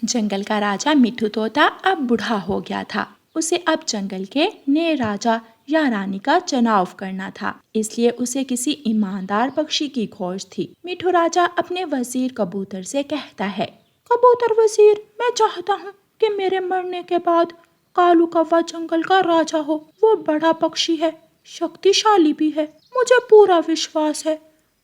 जंगल का राजा मिठू तोता अब बूढ़ा हो गया था। उसे अब जंगल के नए राजा या रानी का चुनाव करना था, इसलिए उसे किसी ईमानदार पक्षी की खोज थी। मिठू राजा अपने वजीर कबूतर से कहता है, कबूतर वजीर, मैं चाहता हूँ कि मेरे मरने के बाद कालू कौवा जंगल का राजा हो। वो बड़ा पक्षी है, शक्तिशाली भी है। मुझे पूरा विश्वास है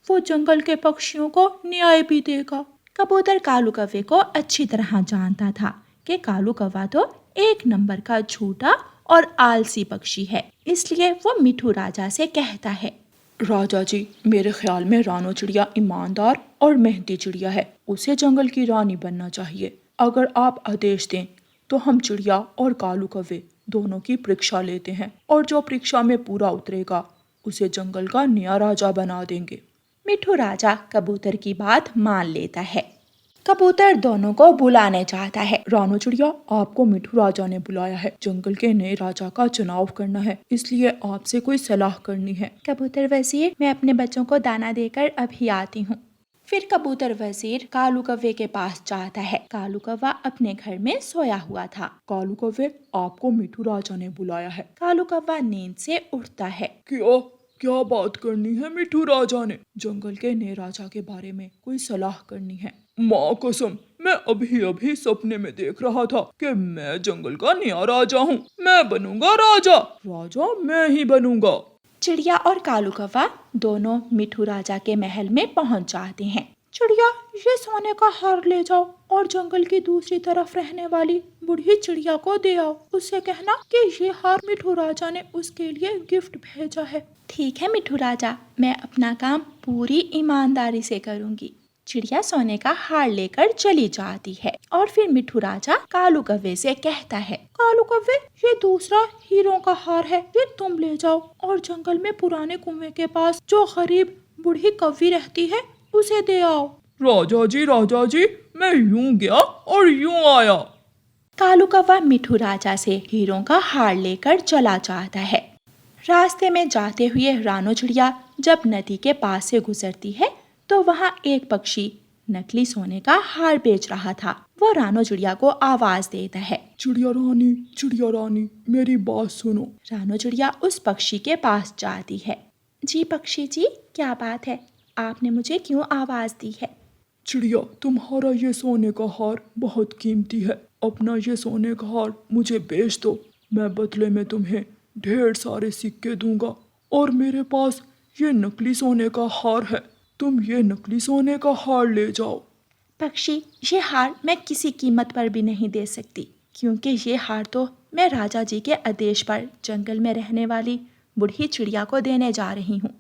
वो जंगल के पक्षियों को न्याय भी देगा। कबूतर कालू कौवे को अच्छी तरह जानता था कि कालू कौवा तो एक नंबर का झूठा और आलसी पक्षी है, इसलिए वो मिठू राजा से कहता है, राजा जी, मेरे ख्याल में रानो चिड़िया ईमानदार और मेहनती चिड़िया है। उसे जंगल की रानी बनना चाहिए। अगर आप आदेश दें तो हम चिड़िया और कालू कौवे दोनों की परीक्षा लेते हैं और जो परीक्षा में पूरा उतरेगा उसे जंगल का नया राजा बना देंगे। मिठू राजा कबूतर की बात मान लेता है। कबूतर दोनों को बुलाने चाहता है। रानो चिड़िया, आपको मिठू राजा ने बुलाया है। जंगल के नए राजा का चुनाव करना है, इसलिए आपसे कोई सलाह करनी है। कबूतर वजीर, मैं अपने बच्चों को दाना देकर अभी आती हूँ। फिर कबूतर वजीर कालू कौवे के पास जाता है। कालू कौवा अपने घर में सोया हुआ था। कालू कौवे, आपको मिठू राजा ने बुलाया है। कालू कौवा नींद से उठता है। क्या बात करनी है मिठू राजा ने? जंगल के नए राजा के बारे में कोई सलाह करनी है। माँ कसम, मैं अभी अभी सपने में देख रहा था कि मैं जंगल का नया राजा हूँ। मैं बनूंगा राजा। राजा मैं ही बनूंगा। चिड़िया और कालू कौवा दोनों मिठू राजा के महल में पहुंच जाते हैं। चिड़िया, ये सोने का हार ले जाओ और जंगल की दूसरी तरफ रहने वाली बूढ़ी चिड़िया को दे आओ। उससे कहना कि ये हार मिठू राजा ने उसके लिए गिफ्ट भेजा है। ठीक है मिठू राजा, मैं अपना काम पूरी ईमानदारी से करूंगी। चिड़िया सोने का हार लेकर चली जाती है और फिर मिठू राजा कालू कौवे से कहता है, कालू कौवे, ये दूसरा हीरों का हार है, ये तुम ले जाओ और जंगल में पुराने कुएं के पास जो गरीब बूढ़ी कौवी रहती है उसे दे आओ। राजा जी, मैं यूं गया और यूं आया। कालू कौवा मिठू राजा से हीरों का हार लेकर चला जाता है। रास्ते में जाते हुए रानो चिड़िया जब नदी के पास से गुजरती है तो वहाँ एक पक्षी नकली सोने का हार बेच रहा था। वो रानो चिड़िया को आवाज देता है, चिड़िया रानी, मेरी बात सुनो। रानो चिड़िया उस पक्षी के पास जाती है। जी पक्षी जी, क्या बात है? आपने मुझे क्यों आवाज दी है? चिड़िया, तुम्हारा ये सोने का हार बहुत कीमती है। अपना ये सोने का हार मुझे बेच दो। मैं बदले में तुम्हें ढेर सारे सिक्के दूंगा और मेरे पास ये नकली सोने का हार है। तुम ये नकली सोने का हार ले जाओ। पक्षी, ये हार मैं किसी कीमत पर भी नहीं दे सकती, क्योंकि ये हार तो मैं राजा जी के आदेश पर जंगल में रहने वाली बूढ़ी चिड़िया को देने जा रही हूँ।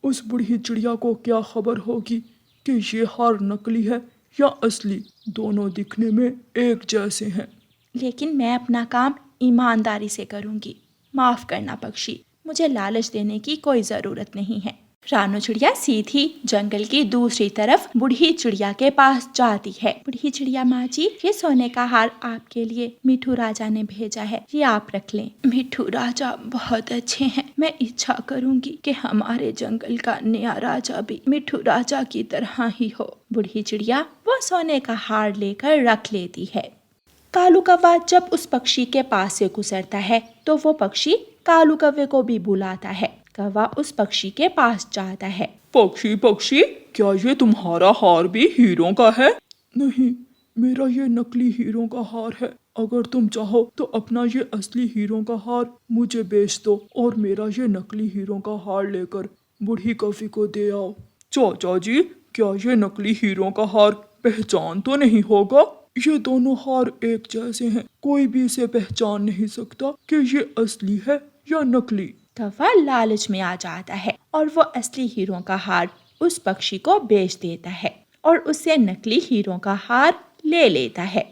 उस बूढ़ी चिड़िया को क्या खबर होगी कि ये हार नकली है या असली? दोनों दिखने में एक जैसे हैं। लेकिन मैं अपना काम ईमानदारी से करूँगी। माफ करना पक्षी, मुझे लालच देने की कोई ज़रूरत नहीं है। रानो चिड़िया सीधी जंगल की दूसरी तरफ बूढ़ी चिड़िया के पास जाती है। बूढ़ी चिड़िया, माँ जी, ये सोने का हार आपके लिए मिठू राजा ने भेजा है, ये आप रख लें। मिठू राजा बहुत अच्छे हैं। मैं इच्छा करूंगी कि हमारे जंगल का नया राजा भी मिठू राजा की तरह ही हो। बूढ़ी चिड़िया वो सोने का हार लेकर रख लेती है। कालू कौवा जब उस पक्षी के पास से गुजरता है तो वो पक्षी कालू कौवे को भी बुलाता है। कौवा उस पक्षी के पास जाता है। पक्षी, क्या ये तुम्हारा हार भी हीरों का है? नहीं, मेरा ये नकली हीरों का हार है। अगर तुम चाहो तो अपना ये असली हीरों का हार मुझे बेच दो और मेरा ये नकली हीरों का हार लेकर बूढ़ी कौवी को दे आओ। चाचा जी, क्या ये नकली हीरों का हार पहचान तो नहीं होगा? ये दोनों हार एक जैसे हैं, कोई भी इसे पहचान नहीं सकता कि ये असली है या नकली। कौवा लालच में आ जाता है और वो असली हीरों का हार उस पक्षी को बेच देता है और उससे नकली हीरों का हार ले लेता है।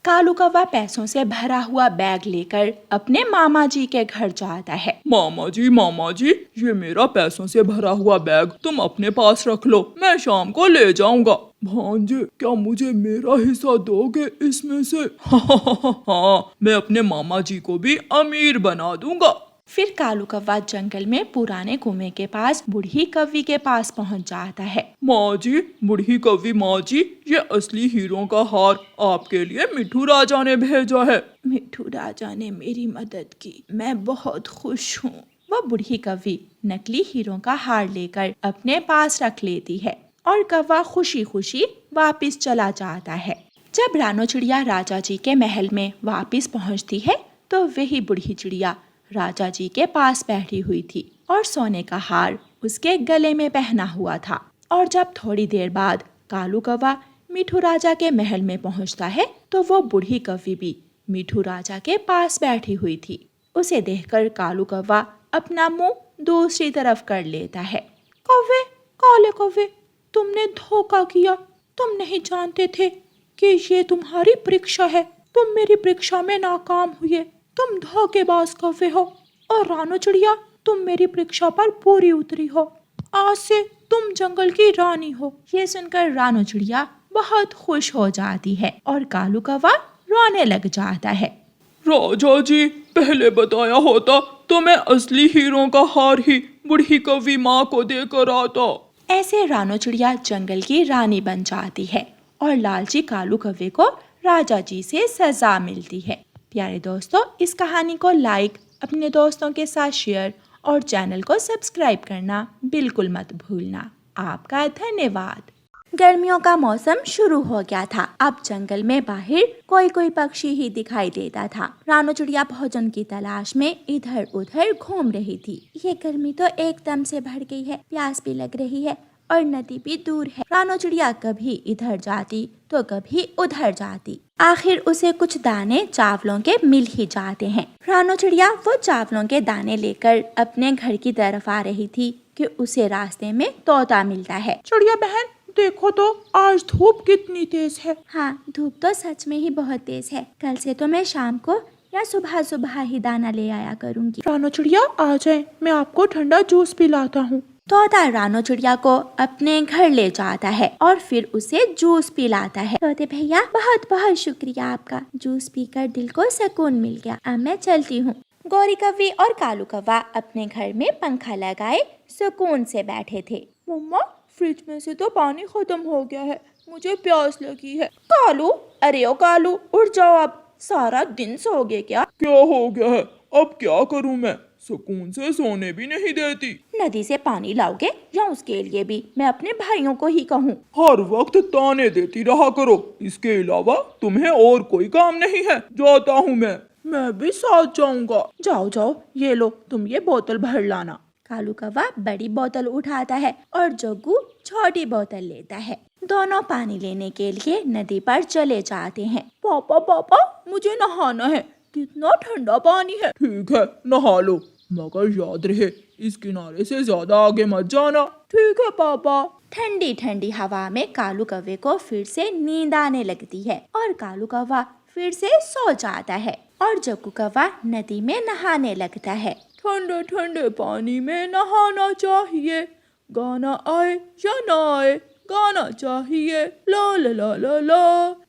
कालू कौवा पैसों से भरा हुआ बैग लेकर अपने मामा जी के घर जाता है। मामा जी, ये मेरा पैसों से भरा हुआ बैग तुम अपने पास रख लो, मैं शाम को ले जाऊंगा। भांजे, क्या मुझे मेरा हिस्सा दोगे इसमें से? हाँ, मैं अपने मामा जी को भी अमीर बना दूंगा। फिर कालू कौवा जंगल में पुराने कुएं के पास बूढ़ी कौवी के पास पहुंच जाता है। माँ जी, बूढ़ी कौवी माँ जी, ये असली हीरों का हार आपके लिए मिठू राजा ने भेजा है। मिठू राजा ने मेरी मदद की, मैं बहुत खुश हूँ। वह बूढ़ी कौवी नकली हीरों का हार लेकर अपने पास रख लेती है और कौवा खुशी खुशी वापस चला जाता है। जब रानो चिड़िया राजा जी के महल में वापस पहुँचती है तो वही बूढ़ी चिड़िया राजा जी के पास बैठी हुई थी और सोने का हार उसके गले में पहना हुआ था। और जब थोड़ी देर बाद कालू कौवा मिठू राजा के महल में पहुंचता है तो वो बूढ़ी कौवी भी मिठू राजा के पास बैठी हुई थी। उसे देखकर कालू कौवा अपना मुंह दूसरी तरफ कर लेता है। कौवे, काले कौवे, तुमने धोखा किया। तुम नहीं जानते थे कि ये तुम्हारी परीक्षा है। तुम मेरी परीक्षा में नाकाम हुए। तुम धोखेबाज कौवे हो। और रानो चिड़िया, तुम मेरी परीक्षा पर पूरी उतरी हो। आज से तुम जंगल की रानी हो। ये सुनकर रानो चिड़िया बहुत खुश हो जाती है और कालू कौवा रोने लग जाता है। राजा जी, पहले बताया होता तो मैं असली हीरों का हार ही बूढ़ी कौवी माँ को देकर आता। ऐसे रानो चिड़िया जंगल की रानी बन जाती है और लालची कालू कौवे को राजा जी से सजा मिलती है। प्यारे दोस्तों, इस कहानी को लाइक, अपने दोस्तों के साथ शेयर और चैनल को सब्सक्राइब करना बिल्कुल मत भूलना। आपका धन्यवाद। गर्मियों का मौसम शुरू हो गया था। अब जंगल में बाहर कोई कोई पक्षी ही दिखाई देता था। रानो चिड़िया भोजन की तलाश में इधर उधर घूम रही थी। ये गर्मी तो एकदम से बढ़ गई है, प्यास भी लग रही है और नदी भी दूर है। रानो चिड़िया कभी इधर जाती तो कभी उधर जाती। आखिर उसे कुछ दाने चावलों के मिल ही जाते हैं। रानो चिड़िया वो चावलों के दाने लेकर अपने घर की तरफ आ रही थी कि उसे रास्ते में तोता मिलता है। चिड़िया बहन, देखो तो आज धूप कितनी तेज है। हाँ, धूप तो सच में ही बहुत तेज है। कल से तो मैं शाम को या सुबह सुबह ही दाना ले आया करूँगी। रानो चिड़िया आ जाए, मैं आपको ठंडा जूस पिलाता हूँ। तोता रानो चिड़िया को अपने घर ले जाता है और फिर उसे जूस पिलाता है। तोते भैया, बहुत बहुत शुक्रिया आपका। जूस पीकर दिल को सुकून मिल गया। अब मैं चलती हूँ। गौरी कौवी और कालू कौवा अपने घर में पंखा लगाए सुकून से बैठे थे। मम्मा, फ्रिज में से तो पानी खत्म हो गया है, मुझे प्यास लगी है। कालू, अरे ओ कालू, उठ जाओ। अब सारा दिन सोओगे क्या? क्या हो गया है? अब क्या करूं मैं? सुकून से सोने भी नहीं देती। नदी से पानी लाओगे या उसके लिए भी मैं अपने भाइयों को ही कहूँ? हर वक्त ताने देती रहा करो, इसके अलावा तुम्हें और कोई काम नहीं है। जाता हूँ मैं भी साथ जाऊंगा। जाओ जाओ, ये लो, तुम ये बोतल भर लाना। कालू कौवा बड़ी बोतल उठाता है और जग्गू छोटी बोतल लेता है। दोनों पानी लेने के लिए नदी पर चले जाते हैं। पापा पापा, मुझे नहाना है, कितना ठंडा पानी है। ठीक है, नहा लो, मगर याद रहे इस किनारे से ज्यादा आगे मत जाना। ठीक है पापा। ठंडी ठंडी हवा में कालू कौवे को फिर से नींद आने लगती है और कालू कौवा फिर से सो जाता है और जग्गू कौवा नदी में नहाने लगता है। ठंडे ठंडे पानी में नहाना चाहिए, गाना आए या ना आए, गाना चाहिए। ला ला ला ला ला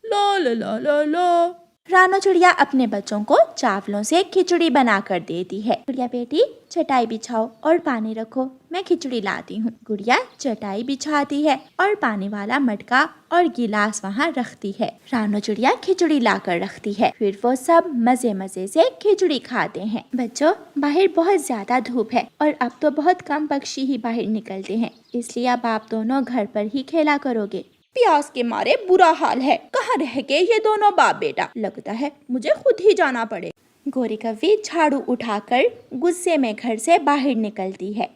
ला ला ला ला ला। रानो चिड़िया अपने बच्चों को चावलों से खिचड़ी बना कर देती है। गुड़िया बेटी, चटाई बिछाओ और पानी रखो, मैं खिचड़ी लाती हूँ। गुड़िया चटाई बिछाती है और पानी वाला मटका और गिलास वहाँ रखती है। रानो चिड़िया खिचड़ी ला कर रखती है। फिर वो सब मजे मजे से खिचड़ी खाते हैं। बच्चों, बाहर बहुत ज्यादा धूप है और अब तो बहुत कम पक्षी ही बाहर निकलते हैं, इसलिए अब आप दोनों घर पर ही खेला करोगे। प्यास के मारे बुरा हाल है, कहाँ रह गए ये दोनों बाप बेटा? लगता है मुझे खुद ही जाना पड़े। गौरी कौवी झाड़ू उठाकर गुस्से में घर से बाहर निकलती है।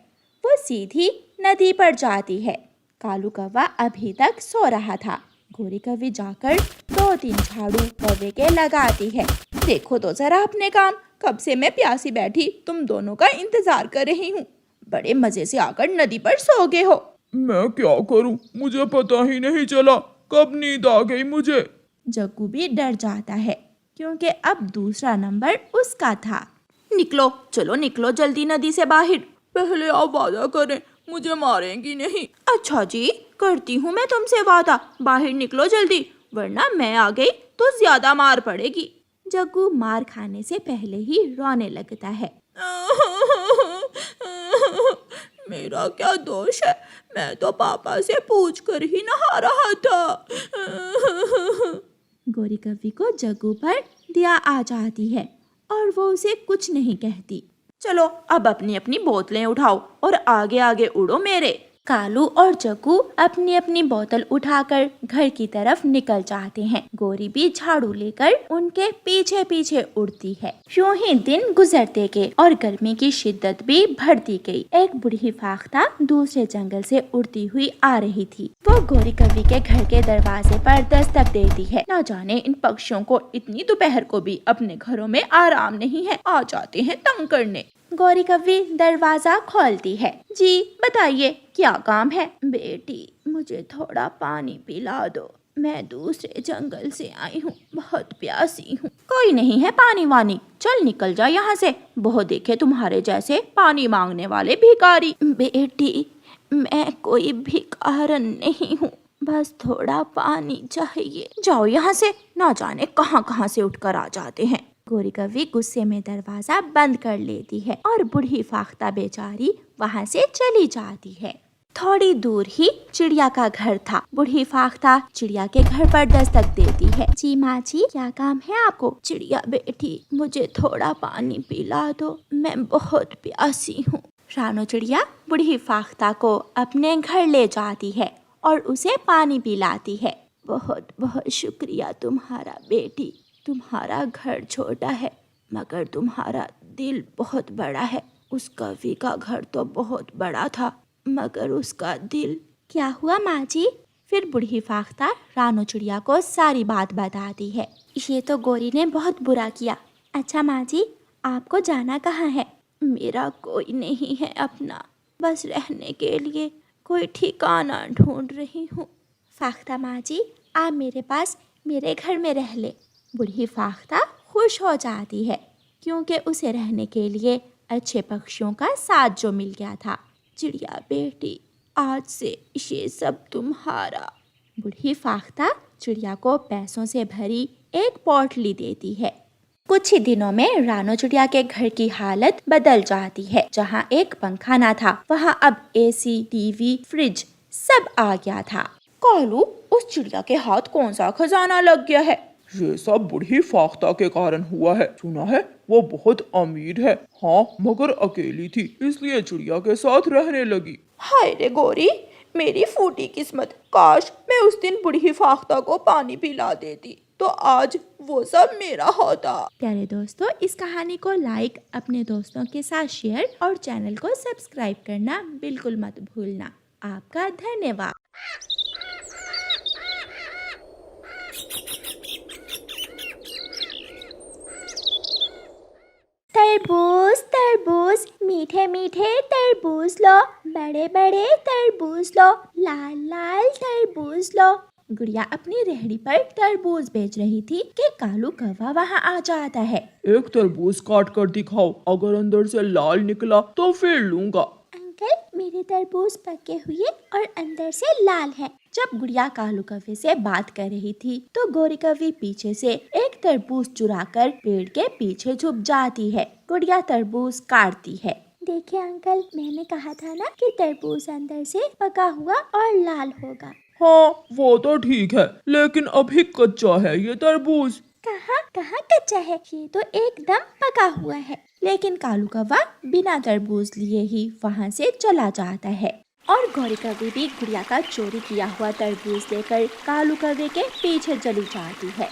वो सीधी नदी पर जाती है। कालू कौवा अभी तक सो रहा था। गौरी कौवी जाकर 2-3 झाड़ू कौवे के लगाती है। देखो तो जरा अपने काम, कब से मैं प्यासी बैठी तुम दोनों का इंतजार कर रही हूँ। बड़े मजे से आकर नदी पर सो गए हो। मैं क्या करूं, मुझे पता ही नहीं चला कब नींद आ गई मुझे। जग्गू भी डर जाता है क्योंकि अब दूसरा नंबर उसका था। निकलो, चलो निकलो जल्दी नदी से बाहर। पहले आप वादा करें, मुझे मारेंगी नहीं। अच्छा जी, करती हूँ मैं तुमसे वादा। बाहर निकलो जल्दी, वरना मैं आ गई तो ज्यादा मार पड़ेगी। जग्गू मार खाने से पहले ही रोने लगता है। मेरा क्या दोष है? मैं तो पापा से पूछ कर ही नहा रहा था। गोरी कव्वी को जग्गू पर दया आ जाती है और वो उसे कुछ नहीं कहती। चलो अब अपनी अपनी बोतलें उठाओ और आगे आगे उड़ो मेरे। कालू और जग्गू अपनी अपनी बोतल उठाकर घर की तरफ निकल जाते हैं। गोरी भी झाड़ू लेकर उनके पीछे पीछे उड़ती है। यूं ही दिन गुजरते गए और गर्मी की शिद्दत भी बढ़ती गई। एक बूढ़ी फाख्ता दूसरे जंगल से उड़ती हुई आ रही थी। वो गोरी कव्वी के घर के दरवाजे पर दस्तक देती है। न जाने इन पक्षियों को इतनी दोपहर को भी अपने घरों में आराम नहीं है, आ जाते हैं तंग करने। गोरी कव्वी दरवाजा खोलती है। जी बताइए क्या काम है? बेटी मुझे थोड़ा पानी पिला दो, मैं दूसरे जंगल से आई हूँ, बहुत प्यासी हूँ। कोई नहीं है पानी वानी, चल निकल जा यहाँ से, बहुत देखे तुम्हारे जैसे पानी मांगने वाले भिखारी। बेटी मैं कोई भिखारन नहीं हूँ, बस थोड़ा पानी चाहिए। जाओ यहाँ से, ना जाने कहाँ कहाँ से उठकर आ जाते हैं। गोरी कव्वी गुस्से में दरवाजा बंद कर लेती है और बूढ़ी फाख्ता बेचारी वहाँ से चली जाती है। थोड़ी दूर ही चिड़िया का घर था। बूढ़ी फाख्ता चिड़िया के घर पर दस्तक देती है। जी माँ जी क्या काम है आपको? चिड़िया बेटी मुझे थोड़ा पानी पिला दो, मैं बहुत प्यासी हूँ। रानो चिड़िया बूढ़ी फाख्ता को अपने घर ले जाती है और उसे पानी पिलाती है। बहुत बहुत शुक्रिया तुम्हारा बेटी, तुम्हारा घर छोटा है मगर तुम्हारा दिल बहुत बड़ा है। उस कव्वी का घर तो बहुत बड़ा था मगर उसका दिल। क्या हुआ माँ जी? फिर बूढ़ी फाख्ता रानो चिड़िया को सारी बात बताती है। ये तो गोरी ने बहुत बुरा किया। अच्छा माँ जी आपको जाना कहाँ है? मेरा कोई नहीं है अपना, बस रहने के लिए कोई ठिकाना ढूंढ रही हूँ। फाख्ता माँ जी आप मेरे पास मेरे घर में रह ले। बूढ़ी फाख्ता खुश हो जाती है क्योंकि उसे रहने के लिए अच्छे पक्षियों का साथ जो मिल गया था। चिड़िया बेटी आज से ये सब तुम्हारा। बूढ़ी फाख्ता चिड़िया को पैसों से भरी एक पोटली देती है। कुछ ही दिनों में रानो चिड़िया के घर की हालत बदल जाती है। जहाँ एक पंखा ना था वहाँ अब एसी, टीवी, फ्रिज सब आ गया था। कालू उस चिड़िया के हाथ कौन सा खजाना लग गया है? ये सब बूढ़ी फाख्ता के कारण हुआ है। सुना है वो बहुत अमीर है। हाँ मगर अकेली थी इसलिए चिड़िया के साथ रहने लगी। हाय रे गोरी मेरी फूटी किस्मत, काश मैं उस दिन बूढ़ी फाख्ता को पानी पिला देती तो आज वो सब मेरा होता। प्यारे दोस्तों इस कहानी को लाइक, अपने दोस्तों के साथ शेयर और चैनल को सब्सक्राइब करना बिल्कुल मत भूलना। आपका धन्यवाद। तरबूज तरबूज मीठे मीठे तरबूज लो, बड़े बड़े तरबूज लो, लाल लाल तरबूज लो। गुड़िया अपनी रेहड़ी पर तरबूज बेच रही थी कि कालू कौवा वहाँ आ जाता है। एक तरबूज काट कर दिखाओ, अगर अंदर से लाल निकला तो फिर लूंगा। अंकल मेरे तरबूज पके हुए और अंदर से लाल है। जब गुड़िया कालू कव्वे से बात कर रही थी तो गोरी कव्वी पीछे से एक तरबूज चुराकर पेड़ के पीछे छुप जाती है। गुड़िया तरबूज काटती है। देखिए अंकल मैंने कहा था ना कि तरबूज अंदर से पका हुआ और लाल होगा। हाँ वो तो ठीक है लेकिन अभी कच्चा है ये तरबूज। कहाँ कहाँ कच्चा है, ये तो एकदम पका हुआ है। लेकिन कालू कौवा बिना तरबूज लिए ही वहाँ से चला जाता है और गोरी कव्वी भी गुड़िया का चोरी किया हुआ तरबूज लेकर कालू कौवे के पीछे चली जाती है।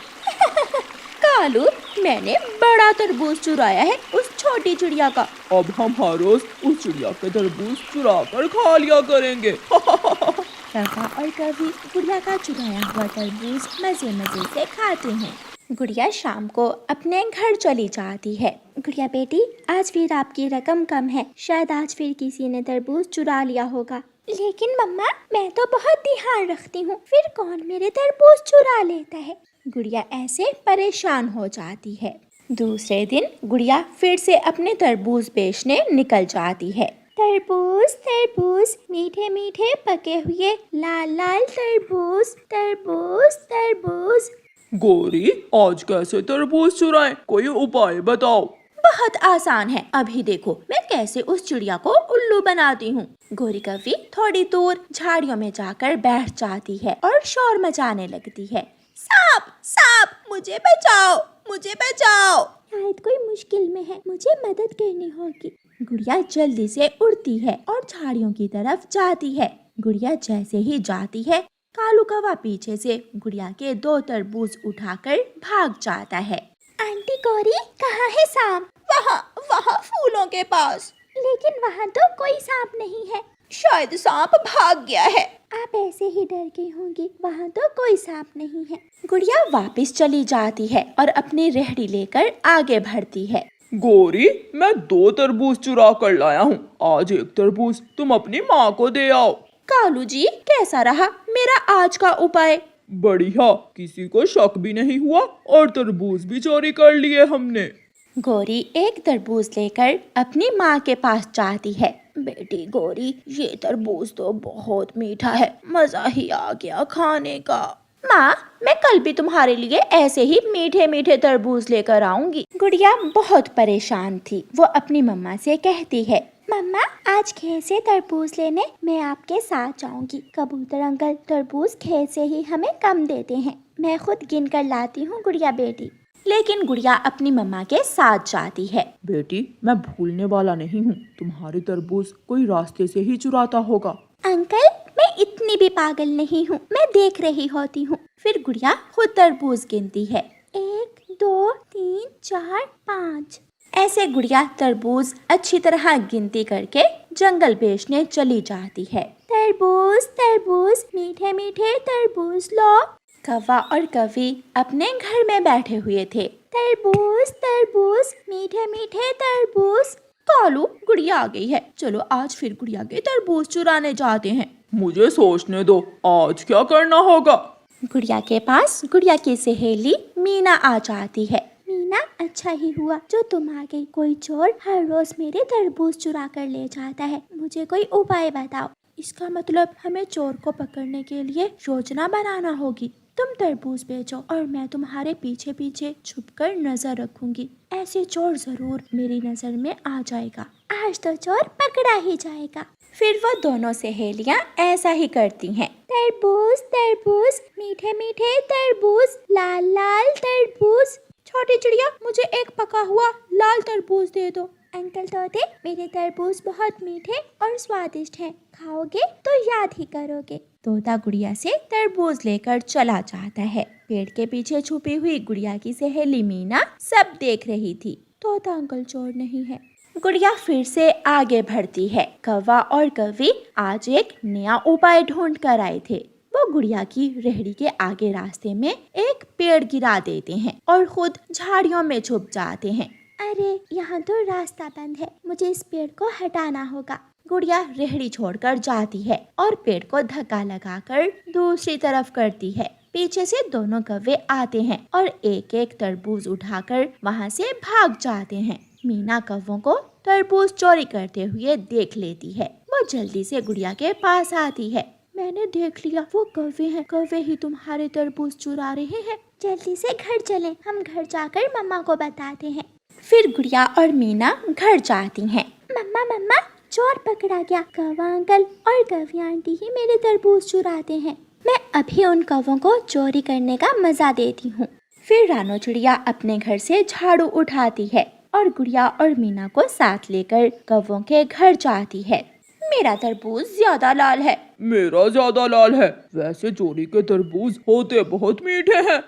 कालू मैंने बड़ा तरबूज चुराया है उस छोटी चिड़िया का। अब हम हर रोज उस चिड़िया के तरबूज चुरा कर खा लिया करेंगे। कौवा और कव्वी गुड़िया का चुराया हुआ तरबूज मजे मजे से खाते हैं। गुड़िया शाम को अपने घर चली जाती है। गुड़िया बेटी आज फिर आपकी रकम कम है, शायद आज फिर किसी ने तरबूज चुरा लिया होगा। लेकिन मम्मा मैं तो बहुत ध्यान रखती हूँ, फिर कौन मेरे तरबूज चुरा लेता है। गुड़िया ऐसे परेशान हो जाती है। दूसरे दिन गुड़िया फिर से अपने तरबूज बेचने निकल जाती है। तरबूज तरबूज मीठे मीठे पके हुए लाल लाल तरबूज, तरबूज तरबूज। गोरी आज कैसे तरबूज चुराएं, कोई उपाय बताओ। बहुत आसान है, अभी देखो मैं कैसे उस चिड़िया को उल्लू बनाती हूँ। गोरी कौवी थोड़ी दूर झाड़ियों में जाकर बैठ जाती है और शोर मचाने लगती है। सांप सांप, मुझे बचाओ, मुझे बचाओ। शायद कोई मुश्किल में है, मुझे मदद करनी होगी। गुड़िया जल्दी से उड़ती है और झाड़ियों की तरफ जाती है। गुड़िया जैसे ही जाती है, कालू कौवा पीछे से गुड़िया के 2 तरबूज उठाकर भाग जाता है। आंटी गौरी, कहाँ है सांप? वहाँ वहाँ फूलों के पास। लेकिन वहाँ तो कोई सांप नहीं है। शायद सांप भाग गया है। आप ऐसे ही डर गई होंगी, वहाँ तो कोई सांप नहीं है। गुड़िया वापस चली जाती है और अपनी रेहड़ी लेकर आगे बढ़ती है। गोरी, मैं 2 तरबूज चुरा कर लाया हूँ। आज एक तरबूज तुम अपनी माँ को दे आओ। कालू जी, कैसा रहा मेरा आज का उपाय? बढ़िया, किसी को शक भी नहीं हुआ और तरबूज भी चोरी कर लिए हमने। गौरी एक तरबूज लेकर अपनी माँ के पास जाती है। बेटी गौरी, ये तरबूज तो बहुत मीठा है, मजा ही आ गया खाने का। माँ, मैं कल भी तुम्हारे लिए ऐसे ही मीठे मीठे तरबूज लेकर आऊंगी। गुड़िया बहुत परेशान थी। वो अपनी मम्मा से कहती है, मम्मा आज खेत से तरबूज लेने मैं आपके साथ जाऊंगी। कबूतर अंकल तरबूज खेत से ही हमें कम देते हैं, मैं खुद गिन कर लाती हूँ गुड़िया बेटी। लेकिन गुड़िया अपनी मम्मा के साथ जाती है। बेटी, मैं भूलने वाला नहीं हूँ, तुम्हारे तरबूज कोई रास्ते से ही चुराता होगा। अंकल, मैं इतनी भी पागल नहीं हूँ, मैं देख रही होती हूँ। फिर गुड़िया खुद तरबूज गिनती है। 1 2 3 4 5। ऐसे गुड़िया तरबूज अच्छी तरह गिनती करके जंगल बेचने चली जाती है। तरबूज तरबूज, मीठे मीठे तरबूज लो। कौवा और कौवी अपने घर में बैठे हुए थे। तरबूज तरबूज, मीठे मीठे तरबूज। कालू, गुड़िया आ गई है, चलो आज फिर गुड़िया के तरबूज चुराने जाते हैं। मुझे सोचने दो, आज क्या करना होगा। गुड़िया के पास गुड़िया की सहेली मीना आ जाती है। मीना, अच्छा ही हुआ जो तुम आ गई। कोई चोर हर रोज मेरे तरबूज चुरा कर ले जाता है, मुझे कोई उपाय बताओ। इसका मतलब हमें चोर को पकड़ने के लिए योजना बनाना होगी। तुम तरबूज बेचो और मैं तुम्हारे पीछे पीछे छुपकर नजर रखूंगी। ऐसे चोर जरूर मेरी नजर में आ जाएगा। आज तो चोर पकड़ा ही जाएगा। फिर वो दोनों सहेलियां ऐसा ही करती हैं। तरबूज तरबूज, मीठे मीठे तरबूज, लाल लाल तरबूज। छोटी चिड़िया, मुझे एक पका हुआ लाल तरबूज दे दो। अंकल तोते, मेरे तरबूज बहुत मीठे और स्वादिष्ट हैं, खाओगे तो याद ही करोगे। तोता गुड़िया से तरबूज लेकर चला जाता है। पेड़ के पीछे छुपी हुई गुड़िया की सहेली मीना सब देख रही थी। तोता अंकल चोर नहीं है। गुड़िया फिर से आगे बढ़ती है। कौवा और कौवी आज एक नया उपाय ढूंढ कर आए थे। वो गुड़िया की रेहड़ी के आगे रास्ते में एक पेड़ गिरा देते हैं और खुद झाड़ियों में छुप जाते हैं। अरे, यहाँ तो रास्ता बंद है, मुझे इस पेड़ को हटाना होगा। गुड़िया रेहड़ी छोड़कर जाती है और पेड़ को धक्का लगाकर दूसरी तरफ करती है। पीछे से दोनों कौवे आते हैं और एक एक तरबूज उठाकर वहाँ से भाग जाते हैं। मीना कौवों को तरबूज चोरी करते हुए देख लेती है। वो जल्दी से गुड़िया के पास आती है। मैंने देख लिया, वो कौवे हैं, कौवे ही तुम्हारे तरबूज चुरा रहे हैं। जल्दी से घर चलें, हम घर जाकर मम्मा को बताते हैं। फिर गुड़िया और मीना घर जाती हैं। मम्मा मम्मा, चोर पकड़ा गया। कौवा अंकल और कौवी आंटी ही मेरे तरबूज चुराते हैं। मैं अभी उन कौवों को चोरी करने का मजा देती हूँ। फिर रानो चिड़िया अपने घर से झाड़ू उठाती है और गुड़िया और मीना को साथ लेकर कौवों के घर जाती है। मेरा तरबूज ज्यादा लाल है। मेरा ज्यादा लाल है। वैसे चोरी के तरबूज होते बहुत मीठे हैं।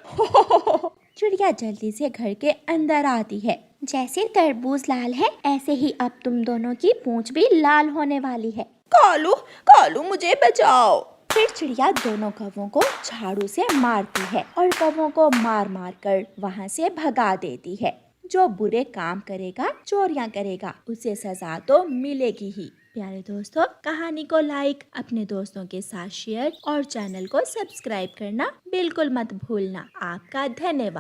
चिड़िया जल्दी से घर के अंदर आती है। जैसे तरबूज लाल है, ऐसे ही अब तुम दोनों की पूंछ भी लाल होने वाली है। कालू कालू, मुझे बचाओ। फिर चिड़िया दोनों कौवों को झाड़ू से मारती है और कौवों को मार मार कर वहाँ से भगा देती है। जो बुरे काम करेगा, चोरियां करेगा, उसे सजा तो मिलेगी ही। प्यारे दोस्तों, कहानी को लाइक, अपने दोस्तों के साथ शेयर और चैनल को सब्सक्राइब करना बिल्कुल मत भूलना। आपका धन्यवाद।